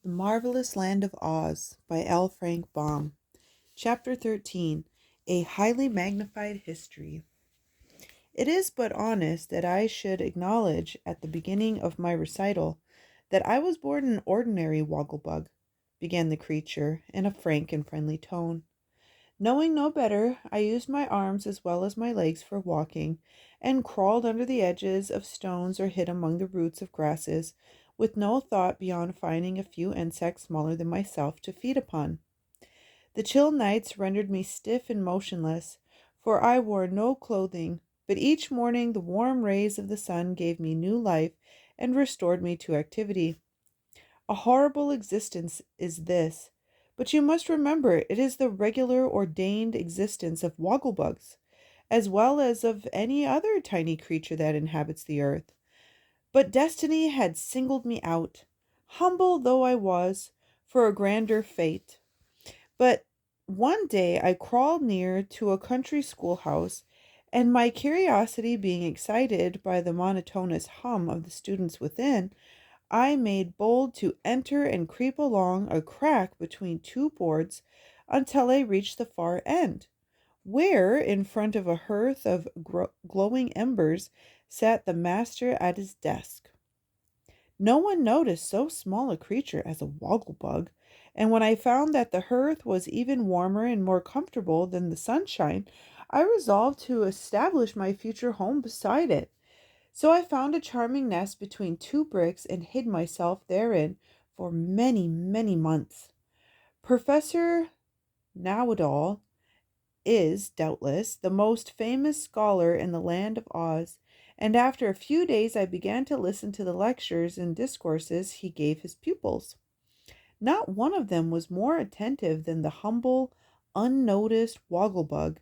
The Marvelous Land of Oz by L. Frank Baum. Chapter 13. A Highly Magnified History. It is but honest that I should acknowledge at the beginning of my recital that I was born an ordinary Wogglebug, began the creature in a frank and friendly tone. Knowing no better, I used my arms as well as my legs for walking, and crawled under the edges of stones or hid among the roots of grasses, with no thought beyond finding a few insects smaller than myself to feed upon. The chill nights rendered me stiff and motionless, for I wore no clothing, but each morning the warm rays of the sun gave me new life and restored me to activity. A horrible existence is this, but you must remember it is the regular ordained existence of Wogglebugs, as well as of any other tiny creature that inhabits the earth. But destiny had singled me out, humble though I was, for a grander fate. But one day I crawled near to a country schoolhouse, and my curiosity being excited by the monotonous hum of the students within, I made bold to enter and creep along a crack between two boards until I reached the far end, where, in front of a hearth of glowing embers, sat the master at his desk. No one noticed so small a creature as a wogglebug, and when I found that the hearth was even warmer and more comfortable than the sunshine, I resolved to establish my future home beside it. So I found a charming nest between two bricks and hid myself therein for many, many months. Professor Know-it-all is, doubtless, the most famous scholar in the land of Oz, and after a few days I began to listen to the lectures and discourses he gave his pupils. Not one of them was more attentive than the humble, unnoticed Wogglebug,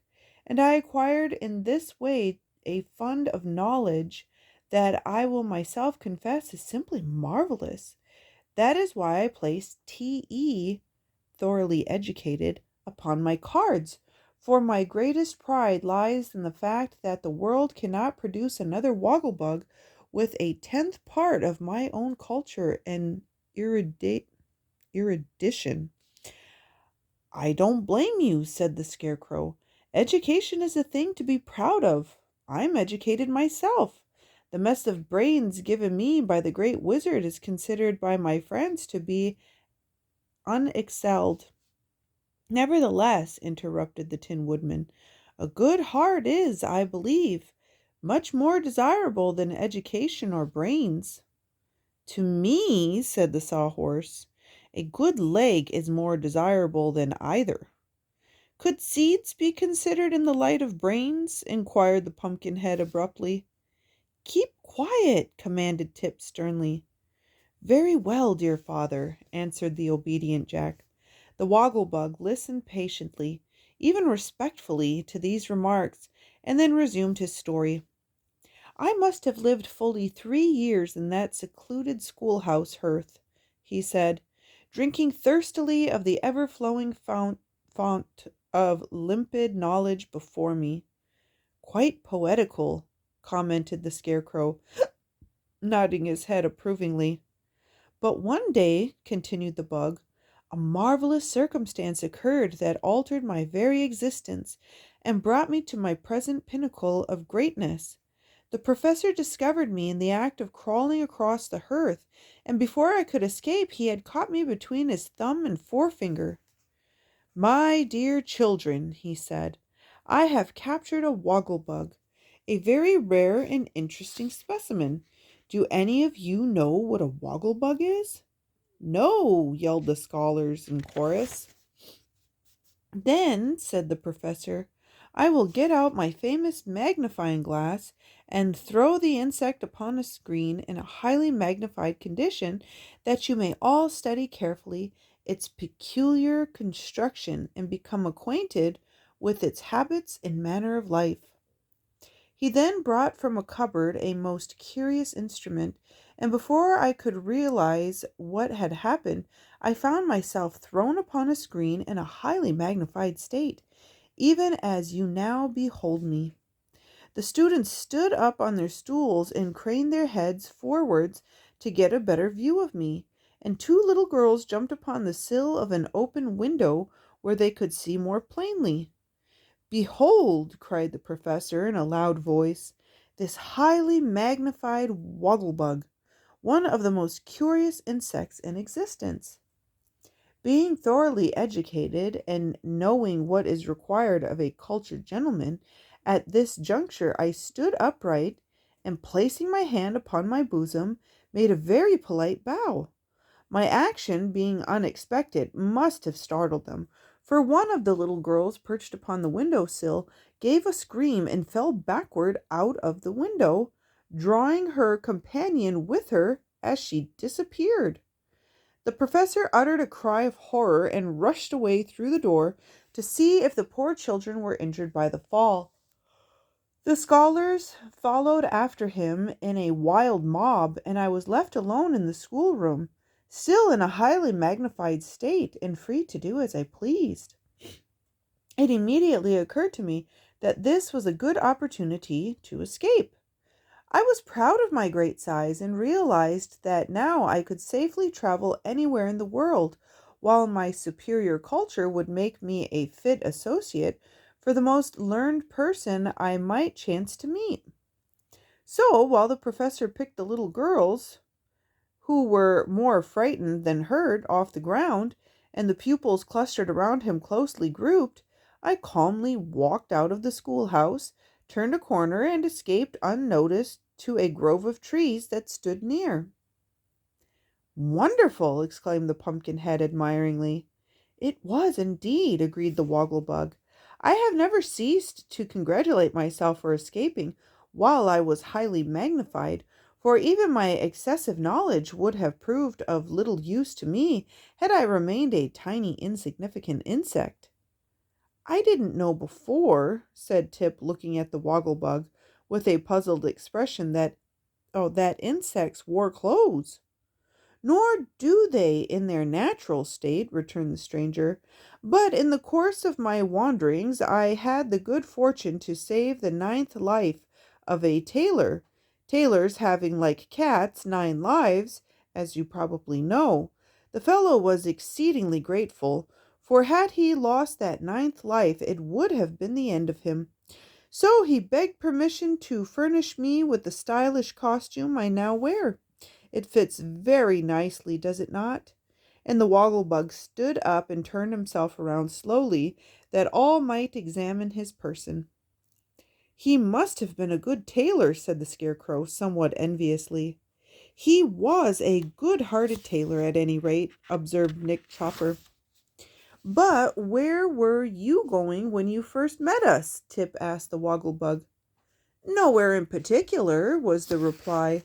and I acquired in this way a fund of knowledge that I will myself confess is simply marvelous. That is why I place T.E., thoroughly educated, upon my cards, for my greatest pride lies in the fact that the world cannot produce another Wogglebug with a tenth part of my own culture and erudition. I don't blame you, said the Scarecrow. Education is a thing to be proud of. I'm educated myself. The mess of brains given me by the great wizard is considered by my friends to be unexcelled. Nevertheless, interrupted the Tin Woodman, a good heart is, I believe, much more desirable than education or brains. To me, said the Sawhorse, a good leg is more desirable than either. Could seeds be considered in the light of brains? Inquired the Pumpkinhead abruptly. Keep quiet, commanded Tip sternly. Very well, dear father, answered the obedient Jack. The Wogglebug listened patiently, even respectfully, to these remarks, and then resumed his story. I must have lived fully 3 years in that secluded schoolhouse hearth, he said, drinking thirstily of the ever-flowing fount of limpid knowledge before me. Quite poetical, commented the Scarecrow, nodding his head approvingly. But one day, continued the Bug, a marvelous circumstance occurred that altered my very existence and brought me to my present pinnacle of greatness. The professor discovered me in the act of crawling across the hearth, and before I could escape, he had caught me between his thumb and forefinger. My dear children, he said, I have captured a Wogglebug, a very rare and interesting specimen. Do any of you know what a Wogglebug is? No, yelled the scholars in chorus. Then, said the professor, I will get out my famous magnifying glass and throw the insect upon a screen in a highly magnified condition that you may all study carefully its peculiar construction and become acquainted with its habits and manner of life. He then brought from a cupboard a most curious instrument, and before I could realize what had happened, I found myself thrown upon a screen in a highly magnified state, even as you now behold me. The students stood up on their stools and craned their heads forwards to get a better view of me, and two little girls jumped upon the sill of an open window where they could see more plainly. "Behold," cried the professor in a loud voice, "this highly magnified woggle-bug, one of the most curious insects in existence." Being thoroughly educated and knowing what is required of a cultured gentleman, at this juncture I stood upright and, placing my hand upon my bosom, made a very polite bow. My action, being unexpected, must have startled them, for one of the little girls perched upon the window sill gave a scream and fell backward out of the window, drawing her companion with her as she disappeared. The professor uttered a cry of horror and rushed away through the door to see if the poor children were injured by the fall. The scholars followed after him in a wild mob, and I was left alone in the schoolroom, still in a highly magnified state and free to do as I pleased. It immediately occurred to me that this was a good opportunity to escape. I was proud of my great size and realized that now I could safely travel anywhere in the world, while my superior culture would make me a fit associate for the most learned person I might chance to meet. So, while the professor picked the little girls, who were more frightened than hurt, off the ground, and the pupils clustered around him closely grouped, I calmly walked out of the schoolhouse, turned a corner, and escaped unnoticed to a grove of trees that stood near. "Wonderful!" exclaimed the Pumpkinhead admiringly. "It was indeed," agreed the Woggle-Bug. "I have never ceased to congratulate myself for escaping while I was highly magnified, for even my excessive knowledge would have proved of little use to me had I remained a tiny insignificant insect." "I didn't know before," said Tip, looking at the Woggle-Bug with a puzzled expression, that insects wore clothes." "Nor do they in their natural state," returned the stranger. "But in the course of my wanderings I had the good fortune to save the 9th life of a tailor. Tailors having, like cats, 9 lives, as you probably know. The fellow was exceedingly grateful, for had he lost that 9th life it would have been the end of him. So he begged permission to furnish me with the stylish costume I now wear. It fits very nicely, does it not?" And the Woggle-Bug stood up and turned himself around slowly, that all might examine his person. "He must have been a good tailor," said the Scarecrow, somewhat enviously. "He was a good-hearted tailor, at any rate," observed Nick Chopper. "But where were you going when you first met us?" Tip asked the Woggle-Bug. "Nowhere in particular," was the reply,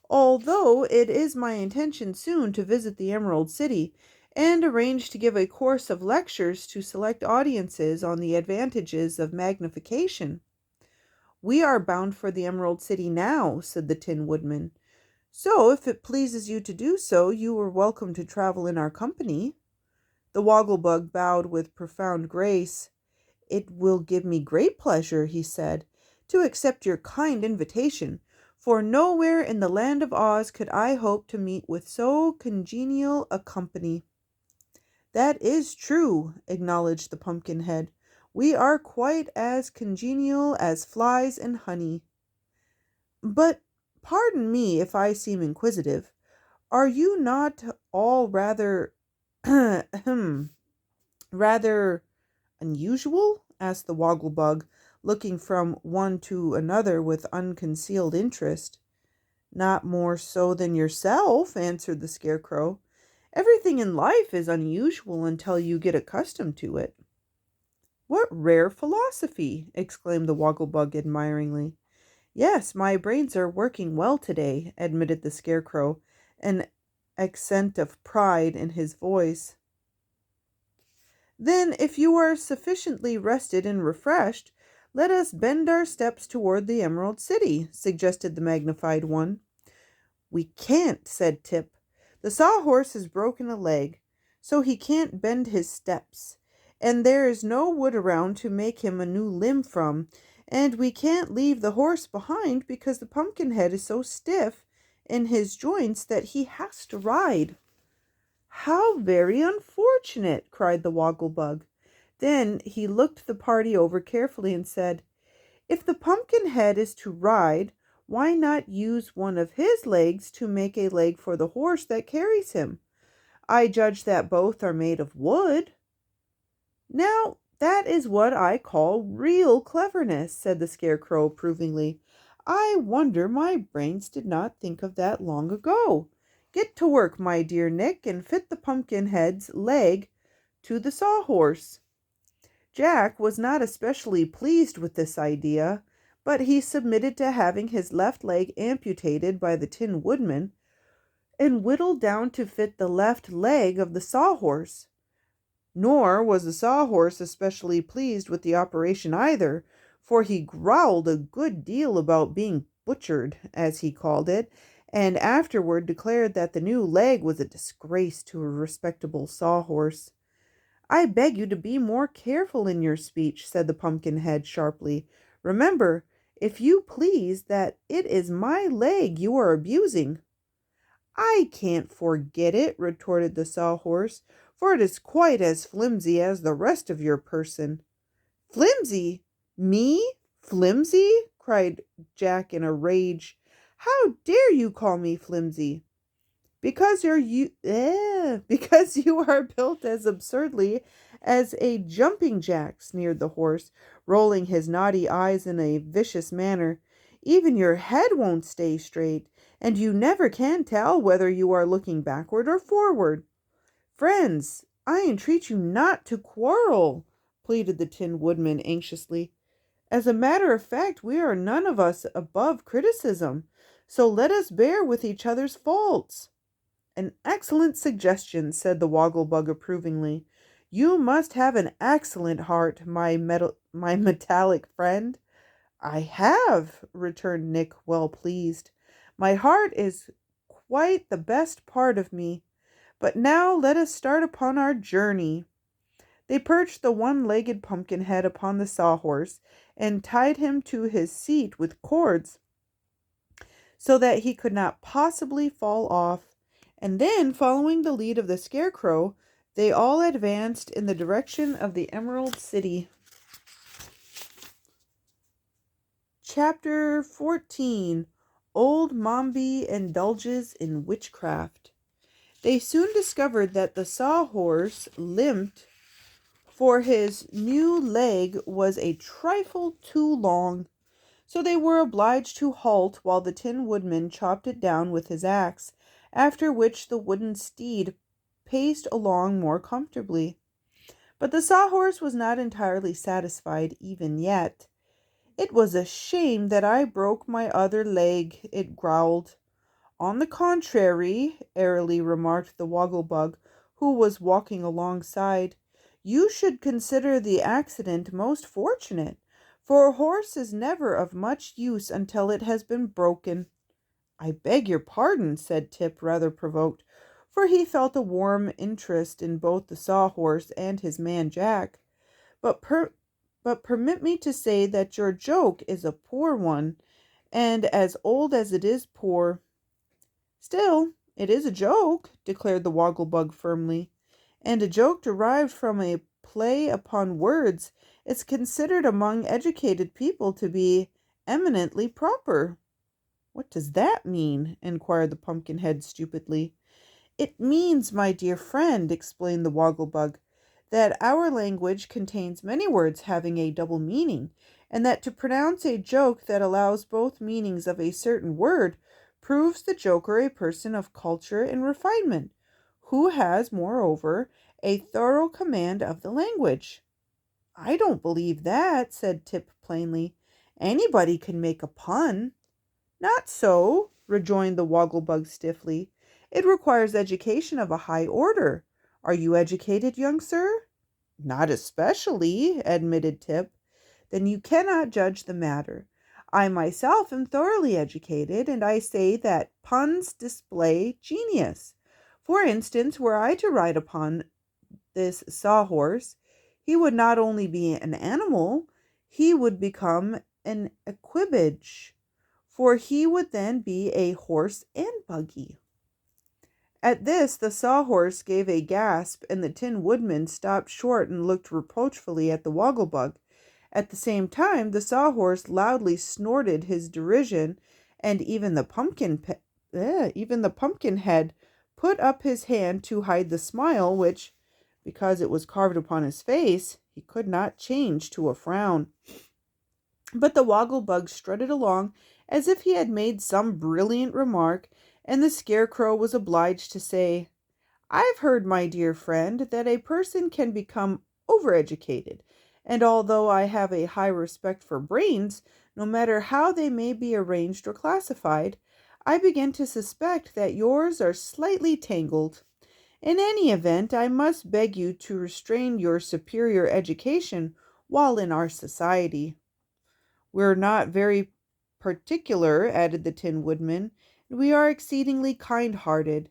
"although it is my intention soon to visit the Emerald City and arrange to give a course of lectures to select audiences on the advantages of magnification." "We are bound for the Emerald City now," said the Tin Woodman. "So if it pleases you to do so, you are welcome to travel in our company." The Woggle-Bug bowed with profound grace. "It will give me great pleasure," he said, "to accept your kind invitation, for nowhere in the land of Oz could I hope to meet with so congenial a company." "That is true," acknowledged the Pumpkinhead. "We are quite as congenial as flies and honey. But pardon me if I seem inquisitive. Are you not all rather rather unusual?" asked the Woggle-Bug, looking from one to another with unconcealed interest. "Not more so than yourself," answered the Scarecrow. "Everything in life is unusual until you get accustomed to it." "What rare philosophy!" exclaimed the Woggle-Bug admiringly. "Yes, my brains are working well today," admitted the Scarecrow, an accent of pride in his voice. "Then, if you are sufficiently rested and refreshed, let us bend our steps toward the Emerald City," suggested the Magnified One. "We can't," said Tip. "The Sawhorse has broken a leg, so he can't bend his steps, and there is no wood around to make him a new limb from, and we can't leave the horse behind because the Pumpkinhead is so stiff in his joints that he has to ride." How very unfortunate, cried the Woggle-Bug. Then he looked the party over carefully and said, if the Pumpkinhead is to ride, why not use one of his legs to make a leg for the horse that carries him? I judge that both are made of wood. Now, that is what I call real cleverness, said the Scarecrow approvingly. I wonder my brains did not think of that long ago. Get to work, my dear Nick, and fit the Pumpkinhead's leg to the Sawhorse. Jack was not especially pleased with this idea, but he submitted to having his left leg amputated by the Tin Woodman and whittled down to fit the left leg of the Sawhorse. Nor was the Sawhorse especially pleased with the operation either, for he growled a good deal about being butchered, as he called it, and afterward declared that the new leg was a disgrace to a respectable Sawhorse. I beg you to be more careful in your speech, said the Pumpkinhead sharply. Remember, if you please, that it is my leg you are abusing. I can't forget it, retorted the Sawhorse, for it is quite as flimsy as the rest of your person. Flimsy? Me? Flimsy? Cried Jack in a rage. How dare you call me flimsy? Because because you are built as absurdly as a jumping jack, sneered the horse, rolling his naughty eyes in a vicious manner. Even your head won't stay straight, and you never can tell whether you are looking backward or forward. Friends, I entreat you not to quarrel, pleaded the Tin Woodman anxiously. As a matter of fact, we are none of us above criticism, so let us bear with each other's faults. An excellent suggestion, said the Woggle-Bug approvingly. You must have an excellent heart, my metallic friend. I have, returned Nick, well pleased. My heart is quite the best part of me. But now let us start upon our journey. They perched the one-legged Pumpkinhead upon the Sawhorse and tied him to his seat with cords so that he could not possibly fall off. And then, following the lead of the Scarecrow, they all advanced in the direction of the Emerald City. Chapter 14. Old Mombi Indulges in Witchcraft. They soon discovered that the Sawhorse limped, for his new leg was a trifle too long, so they were obliged to halt while the Tin Woodman chopped it down with his axe, after which the wooden steed paced along more comfortably. But the Sawhorse was not entirely satisfied even yet. It was a shame that I broke my other leg, it growled. On the contrary, airily remarked the Woggle-Bug, who was walking alongside, you should consider the accident most fortunate, for a horse is never of much use until it has been broken. I beg your pardon, said Tip, rather provoked, for he felt a warm interest in both the Sawhorse and his man Jack. But permit me to say that your joke is a poor one, and as old as it is poor. Still, it is a joke, declared the Woggle-Bug firmly, and a joke derived from a play upon words is considered among educated people to be eminently proper. What does that mean? Inquired the Pumpkinhead stupidly. It means, my dear friend, explained the Woggle-Bug, that our language contains many words having a double meaning, and that to pronounce a joke that allows both meanings of a certain word proves the joker a person of culture and refinement, who has, moreover, a thorough command of the language. I don't believe that, said Tip plainly. Anybody can make a pun. Not so, rejoined the Woggle-Bug stiffly. It requires education of a high order. Are you educated, young sir? Not especially, admitted Tip. Then you cannot judge the matter. I myself am thoroughly educated, and I say that puns display genius. For instance, were I to ride upon this Sawhorse, he would not only be an animal, he would become an equipage, for he would then be a horse and buggy. At this, the Sawhorse gave a gasp, and the Tin Woodman stopped short and looked reproachfully at the Wogglebug. At the same time, the Sawhorse loudly snorted his derision, and even the Pumpkinhead put up his hand to hide the smile which, because it was carved upon his face, he could not change to a frown. But the Wogglebug strutted along as if he had made some brilliant remark, and the Scarecrow was obliged to say, "I've heard, my dear friend, that a person can become overeducated, and although I have a high respect for brains, no matter how they may be arranged or classified, I begin to suspect that yours are slightly tangled. In any event, I must beg you to restrain your superior education while in our society." "We're not very particular," added the Tin Woodman, "and we are exceedingly kind-hearted.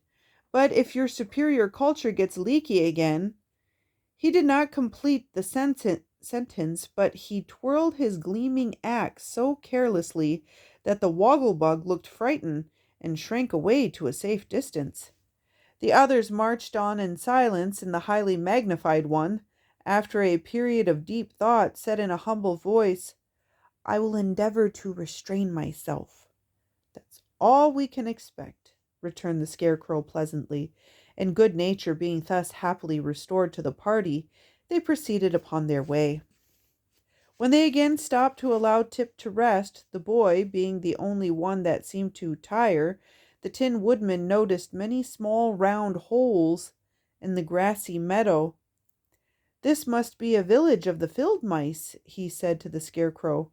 But if your superior culture gets leaky again—" He did not complete the sentence, but he twirled his gleaming axe so carelessly that the Wogglebug looked frightened and shrank away to a safe distance. The others marched on in silence, and the highly magnified one, after a period of deep thought, said in a humble voice, "I will endeavor to restrain myself." "That's all we can expect," returned the Scarecrow pleasantly, and good nature being thus happily restored to the party, they proceeded upon their way. When they again stopped to allow Tip to rest, the boy being the only one that seemed to tire, the Tin Woodman noticed many small round holes in the grassy meadow. "This must be a village of the field mice," he said to the Scarecrow.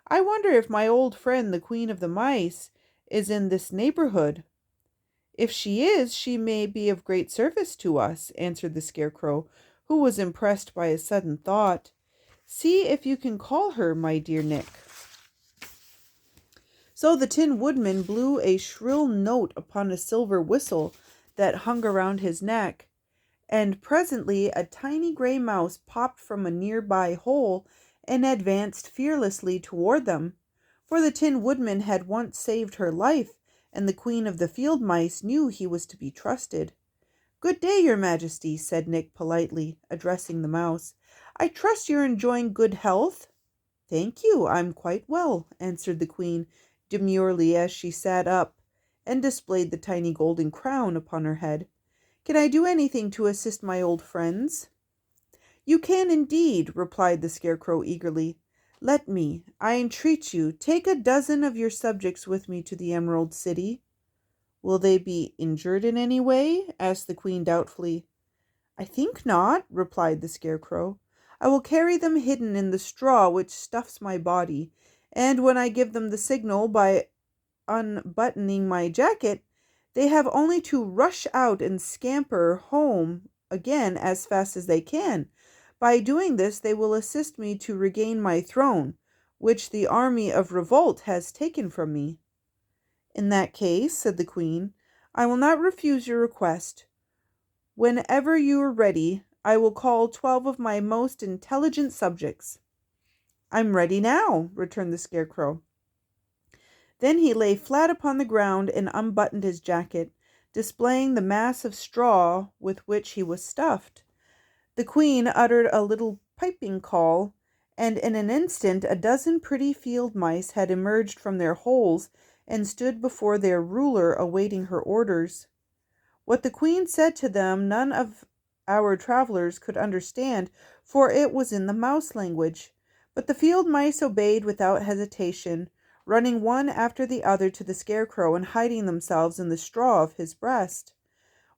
"I wonder if my old friend the Queen of the Mice is in this neighborhood." "If she is, she may be of great service to us," answered the Scarecrow, who was impressed by a sudden thought. "See if you can call her, my dear Nick." So the Tin Woodman blew a shrill note upon a silver whistle that hung around his neck, and presently a tiny gray mouse popped from a nearby hole and advanced fearlessly toward them. For the Tin Woodman had once saved her life, and the Queen of the Field Mice knew he was to be trusted. "Good day, your Majesty," said Nick politely, addressing the mouse. "I trust you're enjoying good health." "Thank you, I'm quite well," answered the Queen demurely as she sat up and displayed the tiny golden crown upon her head. "Can I do anything to assist my old friends?" "You can indeed," replied the Scarecrow eagerly. "Let me, I entreat you, take a dozen of your subjects with me to the Emerald City." "Will they be injured in any way?" asked the Queen doubtfully. "I think not," replied the Scarecrow. "I will carry them hidden in the straw which stuffs my body, and when I give them the signal by unbuttoning my jacket, they have only to rush out and scamper home again as fast as they can. By doing this, they will assist me to regain my throne, which the army of revolt has taken from me." "In that case," said the Queen, "I will not refuse your request. Whenever you are ready, I will call 12 of my most intelligent subjects." "I'm ready now," returned the Scarecrow. Then he lay flat upon the ground and unbuttoned his jacket, displaying the mass of straw with which he was stuffed. The Queen uttered a little piping call, and in an instant a dozen pretty field mice had emerged from their holes and stood before their ruler awaiting her orders. What the Queen said to them none of our travelers could understand, for it was in the mouse language. But the field mice obeyed without hesitation, running one after the other to the Scarecrow and hiding themselves in the straw of his breast.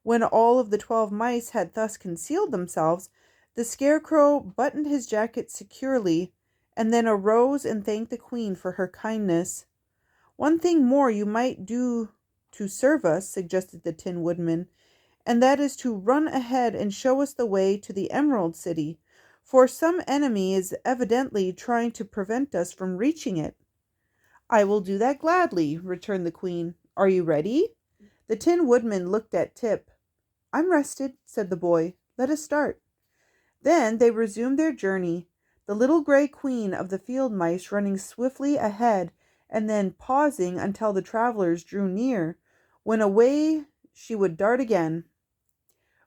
When all of the 12 mice had thus concealed themselves, the Scarecrow buttoned his jacket securely, and then arose and thanked the Queen for her kindness. "One thing more you might do to serve us," suggested the Tin Woodman, "and that is to run ahead and show us the way to the Emerald City, for some enemy is evidently trying to prevent us from reaching it." "I will do that gladly," returned the Queen. "Are you ready?" The Tin Woodman looked at Tip. "I'm rested," said the boy. "Let us start." Then they resumed their journey, the little gray Queen of the Field Mice running swiftly ahead and then pausing until the travelers drew near, when away she would dart again.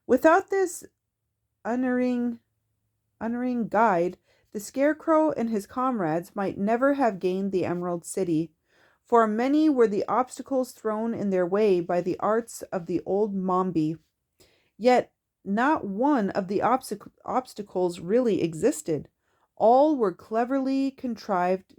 Without this unerring guide, the Scarecrow and his comrades might never have gained the Emerald City, for many were the obstacles thrown in their way by the arts of the old Mombi. Yet not one of the obstacles really existed. All were cleverly contrived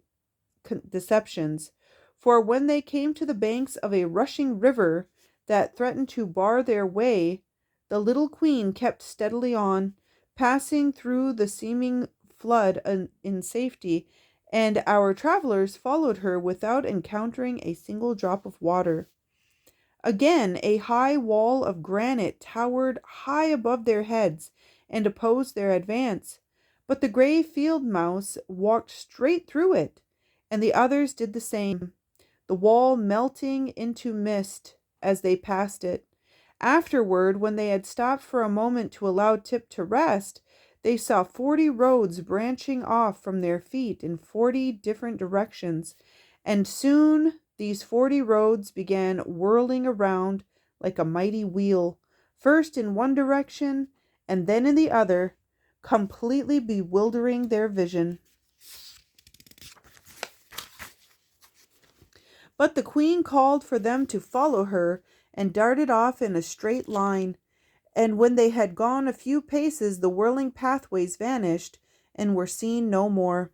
deceptions, for when they came to the banks of a rushing river that threatened to bar their way, the little queen kept steadily on, passing through the seeming flood in safety, and our travelers followed her without encountering a single drop of water. Again, a high wall of granite towered high above their heads and opposed their advance, but the gray field mouse walked straight through it, and the others did the same, the wall melting into mist as they passed it. Afterward, when they had stopped for a moment to allow Tip to rest, they saw 40 roads branching off from their feet in 40 different directions, and soon these 40 roads began whirling around like a mighty wheel, first in one direction and then in the other, completely bewildering their vision. But the queen called for them to follow her and darted off in a straight line, and when they had gone a few paces the whirling pathways vanished and were seen no more.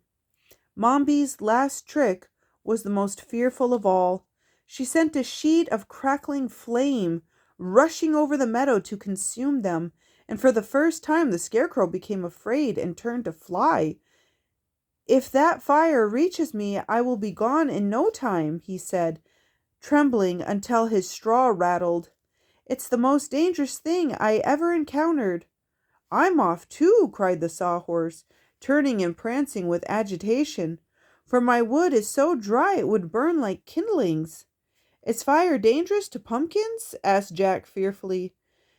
Mombi's last trick was the most fearful of all. She sent a sheet of crackling flame rushing over the meadow to consume them, and for the first time the Scarecrow became afraid and turned to fly. "If that fire reaches me, I will be gone in no time," he said, trembling until his straw rattled. "It's the most dangerous thing I ever encountered." "I'm off too," cried the Sawhorse, turning and prancing with agitation, "for my wood is so dry it would burn like kindlings." "Is fire dangerous to pumpkins?" asked Jack fearfully.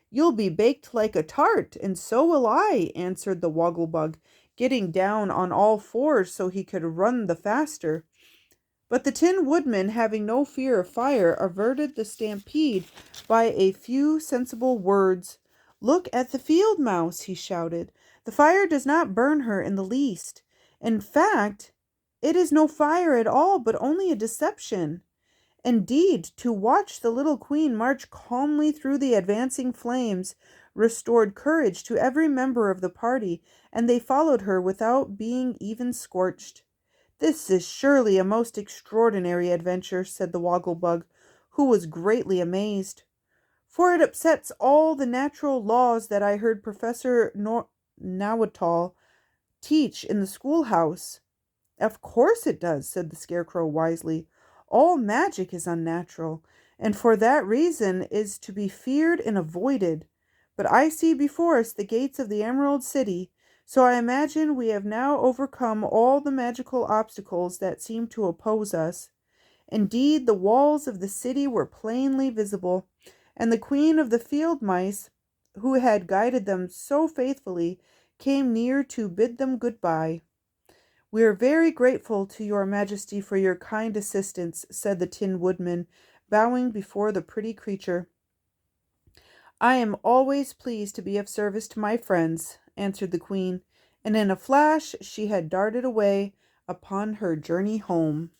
"You'll be baked like a tart, and so will I," answered the Wogglebug, getting down on all fours so he could run the faster. But the Tin Woodman, having no fear of fire, averted the stampede by a few sensible words. "Look at the field mouse," he shouted. "The fire does not burn her in the least. In fact, it is no fire at all, but only a deception." Indeed, to watch the little queen march calmly through the advancing flames restored courage to every member of the party, and they followed her without being even scorched. "This is surely a most extraordinary adventure," said the Wogglebug, who was greatly amazed, "for it upsets all the natural laws that I heard Professor Nawatal teach in the schoolhouse." "Of course it does," said the Scarecrow wisely. "All magic is unnatural, and for that reason is to be feared and avoided. But I see before us the gates of the Emerald City, so I imagine we have now overcome all the magical obstacles that seem to oppose us." Indeed, the walls of the city were plainly visible, and the Queen of the Field Mice, who had guided them so faithfully, came near to bid them goodbye. "We are very grateful to your Majesty for your kind assistance," said the Tin Woodman, bowing before the pretty creature. "I am always pleased to be of service to my friends," answered the Queen, and in a flash she had darted away upon her journey home.